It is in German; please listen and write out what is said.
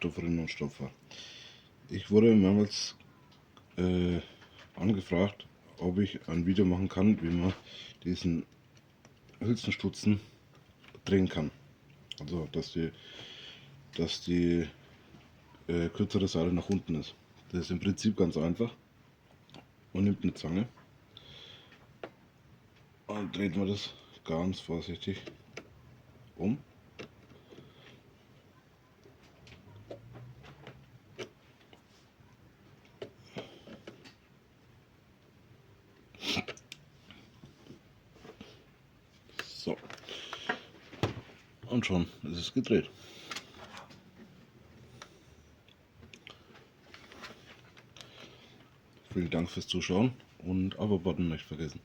Stofferinnen und Stoffer. Ich wurde mehrmals angefragt, ob ich ein Video machen kann, wie man diesen Hülsenstutzen drehen kann. Also dass die kürzere Seite nach unten ist. Das ist im Prinzip ganz einfach. Man nimmt eine Zange und dreht man das ganz vorsichtig um. So. Und schon ist es gedreht. Vielen Dank fürs Zuschauen und Abo-Button nicht vergessen.